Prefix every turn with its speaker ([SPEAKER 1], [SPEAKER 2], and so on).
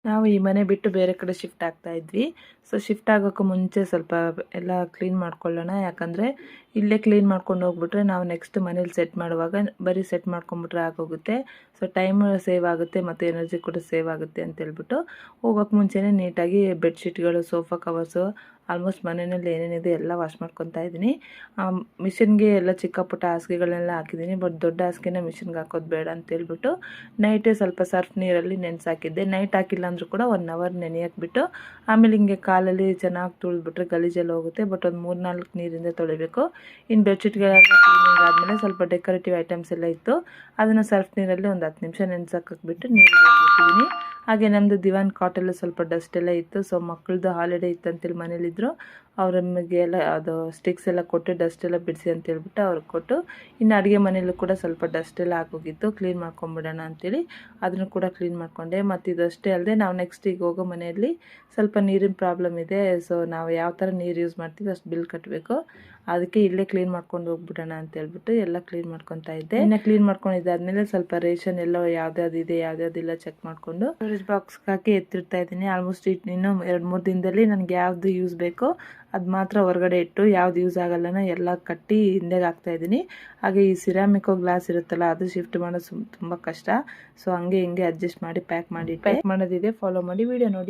[SPEAKER 1] ನಾವು ಈ ಮನೆ ಬಿಟ್ಟು ಬೇರೆ ಕಡೆ ಶಿಫ್ಟ್ ಆಗ್ತಾ ಇದ್ವಿ. ಸೊ ಶಿಫ್ಟ್ ಆಗೋಕ್ಕೂ ಮುಂಚೆ ಸ್ವಲ್ಪ ಎಲ್ಲ ಕ್ಲೀನ್ ಮಾಡ್ಕೊಳ್ಳೋಣ, ಯಾಕಂದರೆ ಇಲ್ಲೇ ಕ್ಲೀನ್ ಮಾಡ್ಕೊಂಡು ಹೋಗ್ಬಿಟ್ರೆ ನಾವು ನೆಕ್ಸ್ಟ್ ಮನೇಲಿ ಸೆಟ್ ಮಾಡುವಾಗ ಬರೀ ಸೆಟ್ ಮಾಡ್ಕೊಂಬಿಟ್ರೆ ಆಗೋಗುತ್ತೆ. ಸೊ ಟೈಮ್ ಸೇವ್ ಆಗುತ್ತೆ ಮತ್ತು ಎನರ್ಜಿ ಕೂಡ ಸೇವ್ ಆಗುತ್ತೆ ಅಂತೇಳ್ಬಿಟ್ಟು ಹೋಗೋಕ್ಕೆ ಮುಂಚೆನೇ ನೀಟಾಗಿ ಬೆಡ್ಶೀಟ್ಗಳು, ಸೋಫಾ ಕವರ್ಸು, ಆಲ್ಮೋಸ್ಟ್ ಮನೆಯಲ್ಲಿ ಏನೇನಿದೆ ಎಲ್ಲ ವಾಶ್ ಮಾಡ್ಕೊತಾ ಇದ್ದೀನಿ. ಮಿಷಿನ್ಗೆ ಎಲ್ಲ ಚಿಕ್ಕ ಪುಟ್ಟ ಹಾಸಿಗೆಗಳನ್ನೆಲ್ಲ ಹಾಕಿದ್ದೀನಿ. ಬಟ್ ದೊಡ್ಡ ಹಾಸಿಗೆನ ಮಿಷಿನ್ಗೆ ಹಾಕೋದು ಬೇಡ ಅಂತೇಳ್ಬಿಟ್ಟು ನೈಟೇ ಸ್ವಲ್ಪ ಸರ್ಫ್ ನೀರಲ್ಲಿ ನೆನೆಸಾಕಿದ್ದೆ. ನೈಟ್ ಹಾಕಿಲ್ಲ ಅಂದರೂ ಕೂಡ 1 ಅವರ್ ನೆನೆಯಕ್ಕೆ ಬಿಟ್ಟು ಆಮೇಲೆ ಹಿಂಗೆ ಕಾಲಲ್ಲಿ ಚೆನ್ನಾಗಿ ತುಳಿದ್ಬಿಟ್ರೆ ಗಲೀಜೆಲ್ಲ ಹೋಗುತ್ತೆ. ಬಟ್ ಒಂದು 3-4 ನೀರಿಂದ ತೊಳಿಬೇಕು. ಇನ್ನು ಬೆಡ್ಶೀಟ್ಗಳೆಲ್ಲ ಕ್ಲೀನಿಂಗ್ ಆದಮೇಲೆ ಸ್ವಲ್ಪ ಡೆಕೋರೇಟಿವ್ ಐಟಮ್ಸ್ ಎಲ್ಲ ಇತ್ತು, ಅದನ್ನು ಸರ್ಫ್ ನೀರಲ್ಲಿ ಒಂದು 10 ನಿಮಿಷ ನೆನೆಸಾಕಿಬಿಟ್ಟು ನೀರಿಗೆ ಹಾಕ್ಬಿಟ್ಟಿದ್ದೀನಿ. ಹಾಗೆ ನಮ್ಮದು ದಿವಾನ್ ಕಾಟಲ್ಲಿ ಸ್ವಲ್ಪ ಡಸ್ಟ್ ಎಲ್ಲ ಇತ್ತು. ಸೊ ಮಕ್ಕಳದ್ದು ಹಾಲಿಡೇ ಇತ್ತು ಅಂತೇಳಿ ಮನೇಲಿದ್ದರು, ಅವ್ರಮ್ಮಗೆ ಎಲ್ಲ ಅದು ಸ್ಟಿಕ್ಸ್ ಎಲ್ಲ ಕೊಟ್ಟು ಡಸ್ಟ್ ಎಲ್ಲ ಬಿಡಿಸಿ ಅಂತೇಳ್ಬಿಟ್ಟು ಅವ್ರಿಗೆ ಕೊಟ್ಟು, ಇನ್ನು ಅಡುಗೆ ಮನೆಯಲ್ಲೂ ಕೂಡ ಸ್ವಲ್ಪ ಡಸ್ಟ್ ಎಲ್ಲ ಆಗೋಗಿತ್ತು, ಕ್ಲೀನ್ ಮಾಡ್ಕೊಂಬಿಡೋಣ ಅಂತೇಳಿ ಅದನ್ನು ಕೂಡ ಕ್ಲೀನ್ ಮಾಡಿಕೊಂಡೆ. ಮತ್ತು ಇದಷ್ಟೇ ಅಲ್ಲದೆ ನಾವು ನೆಕ್ಸ್ಟ್ ಈಗ ಹೋಗೋ ಮನೆಯಲ್ಲಿ ಸ್ವಲ್ಪ ನೀರಿನ ಪ್ರಾಬ್ಲಮ್ ಇದೆ. ಸೊ ನಾವು ಯಾವ ಥರ ನೀರು ಯೂಸ್ ಮಾಡ್ತೀವಿ ಅಷ್ಟು ಬಿಲ್ ಕಟ್ಟಬೇಕು, ಅದಕ್ಕೆ ಇಲ್ಲೇ ಕ್ಲೀನ್ ಮಾಡ್ಕೊಂಡು ಹೋಗ್ಬಿಡೋಣ ಅಂತೇಳ್ಬಿಟ್ಟು ಎಲ್ಲ ಕ್ಲೀನ್ ಮಾಡ್ಕೊತಾ ಇದ್ದೆ. ಇನ್ನು ಕ್ಲೀನ್ ಮಾಡ್ಕೊಂಡಿದ್ದಾದ್ಮೇಲೆ ಸ್ವಲ್ಪ ರೇಷನ್ ಎಲ್ಲ ಯಾವ್ದಾವ್ದಿದೆ ಯಾವ್ದಾವ್ದಿಲ್ಲ ಚೆಕ್ ಮಾಡಿಕೊಂಡು ಸ್ಟೋರೇಜ್ ಬಾಕ್ಸ್ಗೆ ಹಾಕಿ ಎತ್ತಿರ್ತಾ ಇದ್ದೀನಿ. ಆಲ್ಮೋಸ್ಟ್ ಇನ್ನೂ 2-3 ದಿನದಲ್ಲಿ ನನಗೆ ಯಾವುದು ಯೂಸ್ ಬೇಕೋ ಅದು ಮಾತ್ರ ಹೊರಗಡೆ ಇಟ್ಟು ಯಾವ್ದು ಯೂಸ್ ಆಗಲ್ಲನ ಎಲ್ಲ ಕಟ್ಟಿ ಹಿಂದೆಗೆ ಹಾಕ್ತಾಯಿದ್ದೀನಿ. ಹಾಗೆ ಈ ಸಿರಾಮಿಕೋ ಗ್ಲಾಸ್ ಇರುತ್ತಲ್ಲ ಅದು ಶಿಫ್ಟ್ ಮಾಡೋದು ತುಂಬ ಕಷ್ಟ. ಸೊ ಹಂಗೆ ಹಿಂಗೆ ಅಡ್ಜಸ್ಟ್ ಮಾಡಿ ಪ್ಯಾಕ್ ಮಾಡೋದಿದೆ, ಫಾಲೋ ಮಾಡಿ ವಿಡಿಯೋ ನೋಡಿ.